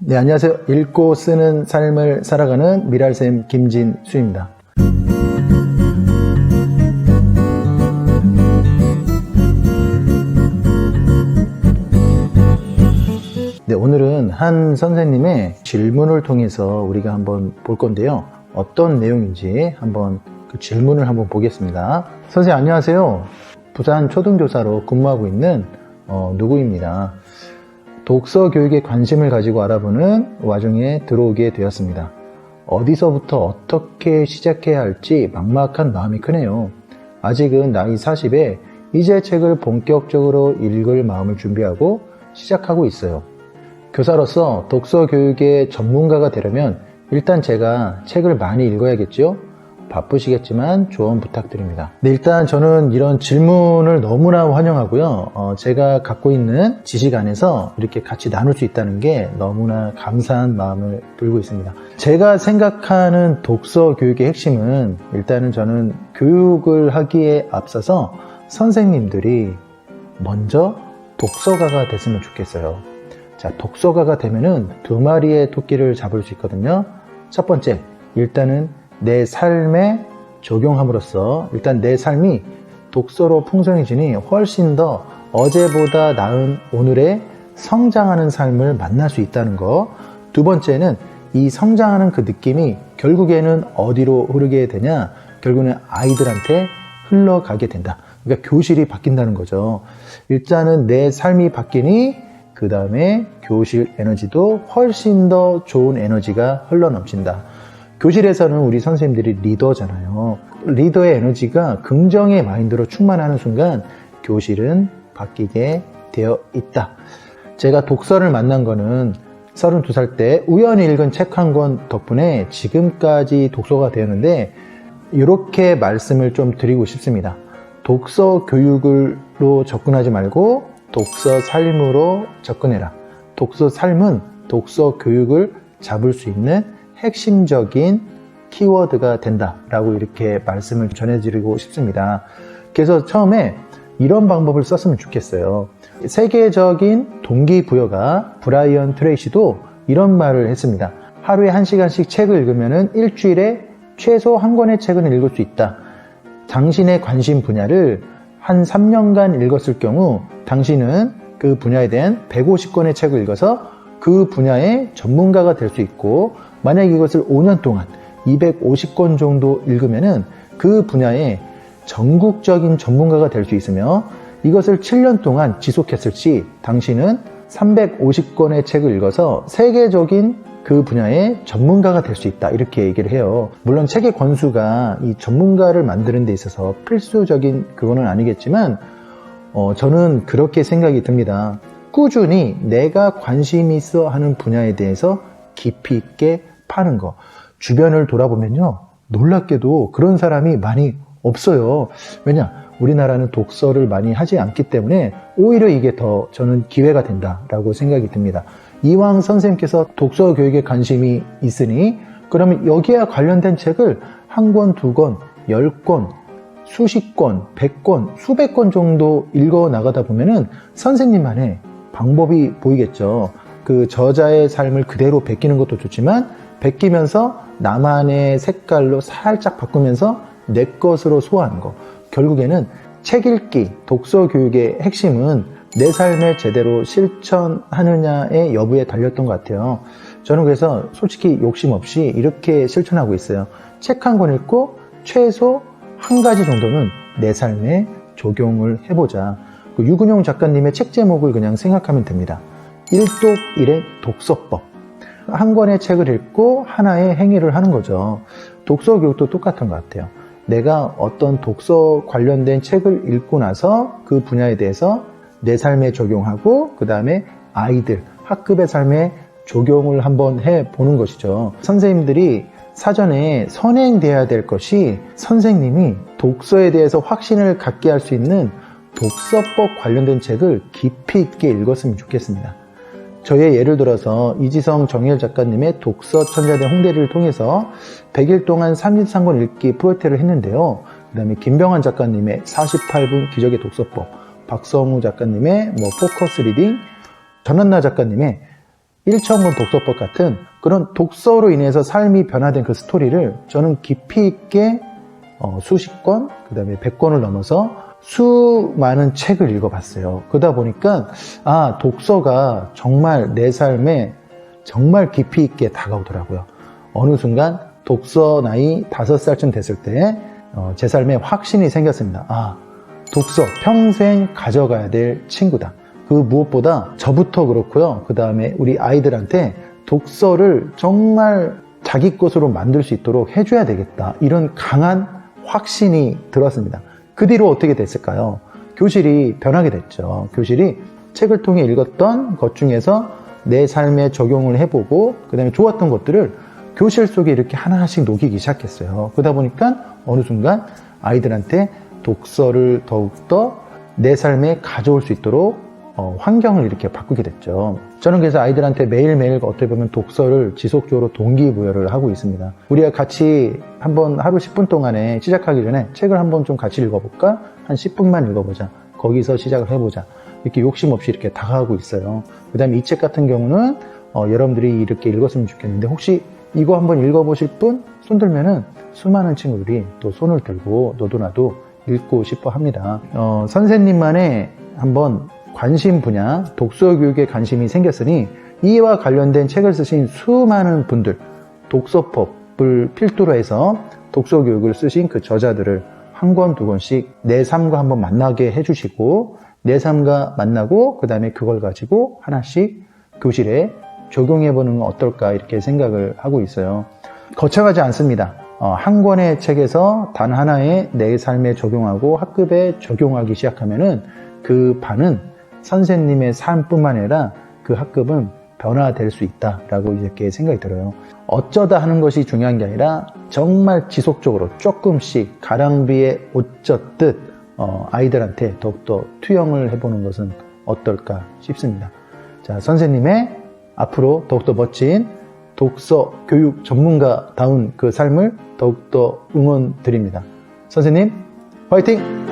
네, 안녕하세요. 읽고 쓰는 삶을 살아가는 미랄쌤 김진수입니다. 네, 오늘은 한 선생님의 질문을 통해서 우리가 한번 볼 건데요. 어떤 내용인지 한번 그 질문을 한번 보겠습니다. 선생님 안녕하세요. 부산 초등교사로 근무하고 있는 누구입니다. 독서 교육에 관심을 가지고 알아보는 와중에 들어오게 되었습니다. 어디서부터 어떻게 시작해야 할지 막막한 마음이 크네요. 아직은 나이 40에 이제 책을 본격적으로 읽을 마음을 준비하고 시작하고 있어요. 교사로서 독서 교육의 전문가가 되려면 일단 제가 책을 많이 읽어야겠죠? 바쁘시겠지만 조언 부탁드립니다. 네, 일단 저는 이런 질문을 너무나 환영하고요. 제가 갖고 있는 지식 안에서 이렇게 같이 나눌 수 있다는 게 너무나 감사한 마음을 들고 있습니다. 제가 생각하는 독서 교육의 핵심은 일단은 저는 교육을 하기에 앞서서 선생님들이 먼저 독서가가 됐으면 좋겠어요. 자, 독서가가 되면은 두 마리의 토끼를 잡을 수 있거든요. 첫 번째, 일단은 내 삶에 적용함으로써 일단 내 삶이 독서로 풍성해지니 훨씬 더 어제보다 나은 오늘의 성장하는 삶을 만날 수 있다는 거. 두 번째는 이 성장하는 그 느낌이 결국에는 어디로 흐르게 되냐? 결국에는 아이들한테 흘러가게 된다. 그러니까 교실이 바뀐다는 거죠. 일단은 내 삶이 바뀌니 그 다음에 교실 에너지도 훨씬 더 좋은 에너지가 흘러넘친다. 교실에서는 우리 선생님들이 리더잖아요. 리더의 에너지가 긍정의 마인드로 충만하는 순간 교실은 바뀌게 되어 있다. 제가 독서를 만난 거는 32살 때 우연히 읽은 책 한 권 덕분에 지금까지 독서가 되었는데 이렇게 말씀을 좀 드리고 싶습니다. 독서 교육으로 접근하지 말고 독서 삶으로 접근해라. 독서 삶은 독서 교육을 잡을 수 있는 핵심적인 키워드가 된다라고 이렇게 말씀을 전해드리고 싶습니다. 그래서 처음에 이런 방법을 썼으면 좋겠어요. 세계적인 동기부여가 브라이언 트레이시도 이런 말을 했습니다. 하루에 1시간씩 책을 읽으면 일주일에 최소 한 권의 책은 읽을 수 있다. 당신의 관심 분야를 한 3년간 읽었을 경우 당신은 그 분야에 대한 150권의 책을 읽어서 그 분야의 전문가가 될 수 있고, 만약 이것을 5년 동안 250권 정도 읽으면은 그 분야의 전국적인 전문가가 될 수 있으며, 이것을 7년 동안 지속했을지 당신은 350권의 책을 읽어서 세계적인 그 분야의 전문가가 될 수 있다. 이렇게 얘기를 해요. 물론 책의 권수가 이 전문가를 만드는 데 있어서 필수적인 그거는 아니겠지만 저는 그렇게 생각이 듭니다. 꾸준히 내가 관심 있어 하는 분야에 대해서 깊이 있게 파는 거. 주변을 돌아보면요, 놀랍게도 그런 사람이 많이 없어요. 왜냐? 우리나라는 독서를 많이 하지 않기 때문에 오히려 이게 더 저는 기회가 된다라고 생각이 듭니다. 이왕 선생님께서 독서 교육에 관심이 있으니 그러면 여기에 관련된 책을 한 권, 두 권, 10권, 수십 권, 100권, 수백 권 정도 읽어 나가다 보면은 선생님만의 방법이 보이겠죠. 그 저자의 삶을 그대로 베끼는 것도 좋지만 베끼면서 나만의 색깔로 살짝 바꾸면서 내 것으로 소화하는 거. 결국에는 책 읽기, 독서 교육의 핵심은 내 삶에 제대로 실천하느냐의 여부에 달렸던 것 같아요. 저는 그래서 솔직히 욕심 없이 이렇게 실천하고 있어요. 책 한 권 읽고 최소 한 가지 정도는 내 삶에 적용을 해보자. 유근용 작가님의 책 제목을 그냥 생각하면 됩니다. 1독 1의 독서법. 한 권의 책을 읽고 하나의 행위를 하는 거죠. 독서 교육도 똑같은 것 같아요. 내가 어떤 독서 관련된 책을 읽고 나서 그 분야에 대해서 내 삶에 적용하고 그 다음에 아이들, 학급의 삶에 적용을 한번 해보는 것이죠. 선생님들이 사전에 선행돼야 될 것이 선생님이 독서에 대해서 확신을 갖게 할 수 있는 독서법 관련된 책을 깊이 있게 읽었으면 좋겠습니다. 저의 예를 들어서 이지성 정혜일 작가님의 독서 천자대 홍대리를 통해서 100일 동안 33권 읽기 프로젝트를 했는데요. 그 다음에 김병환 작가님의 48분 기적의 독서법, 박성우 작가님의 포커스 리딩, 전한나 작가님의 일천권 독서법 같은 그런 독서로 인해서 삶이 변화된 그 스토리를 저는 깊이 있게 수십 권, 그 다음에 100권을 넘어서 수많은 책을 읽어봤어요. 그러다 보니까 독서가 정말 내 삶에 정말 깊이 있게 다가오더라고요. 어느 순간 독서 나이 5살쯤 됐을 때 제 삶에 확신이 생겼습니다. 독서 평생 가져가야 될 친구다. 그 무엇보다 저부터 그렇고요. 그 다음에 우리 아이들한테 독서를 정말 자기 것으로 만들 수 있도록 해줘야 되겠다. 이런 강한 확신이 들었습니다. 그 뒤로 어떻게 됐을까요? 교실이 변하게 됐죠. 교실이 책을 통해 읽었던 것 중에서 내 삶에 적용을 해보고 그 다음에 좋았던 것들을 교실 속에 이렇게 하나씩 녹이기 시작했어요. 그러다 보니까 어느 순간 아이들한테 독서를 더욱더 내 삶에 가져올 수 있도록 환경을 이렇게 바꾸게 됐죠. 저는 그래서 아이들한테 매일매일 어떻게 보면 독서를 지속적으로 동기부여를 하고 있습니다. 우리가 같이 한번 하루 10분 동안에 시작하기 전에 책을 한번 좀 같이 읽어볼까? 한 10분만 읽어보자. 거기서 시작을 해보자. 이렇게 욕심 없이 이렇게 다가가고 있어요. 그 다음에 이 책 같은 경우는 여러분들이 이렇게 읽었으면 좋겠는데 혹시 이거 한번 읽어보실 분? 손 들면은 수많은 친구들이 또 손을 들고 너도 나도 읽고 싶어 합니다. 선생님만의 한번 관심 분야, 독서 교육에 관심이 생겼으니 이와 관련된 책을 쓰신 수많은 분들, 독서법을 필두로 해서 독서 교육을 쓰신 그 저자들을 한 권, 두 권씩 내 삶과 한번 만나게 해주시고 내 삶과 만나고 그 다음에 그걸 가지고 하나씩 교실에 적용해보는 건 어떨까 이렇게 생각을 하고 있어요. 거창하지 않습니다. 한 권의 책에서 단 하나의 내 삶에 적용하고 학급에 적용하기 시작하면은 그 반은 선생님의 삶뿐만 아니라 그 학급은 변화될 수 있다라고 이렇게 생각이 들어요. 어쩌다 하는 것이 중요한 게 아니라 정말 지속적으로 조금씩 가랑비에 옷 젖듯 아이들한테 더욱더 투영을 해보는 것은 어떨까 싶습니다. 자, 선생님의 앞으로 더욱더 멋진 독서 교육 전문가다운 그 삶을 더욱더 응원드립니다. 선생님, 화이팅!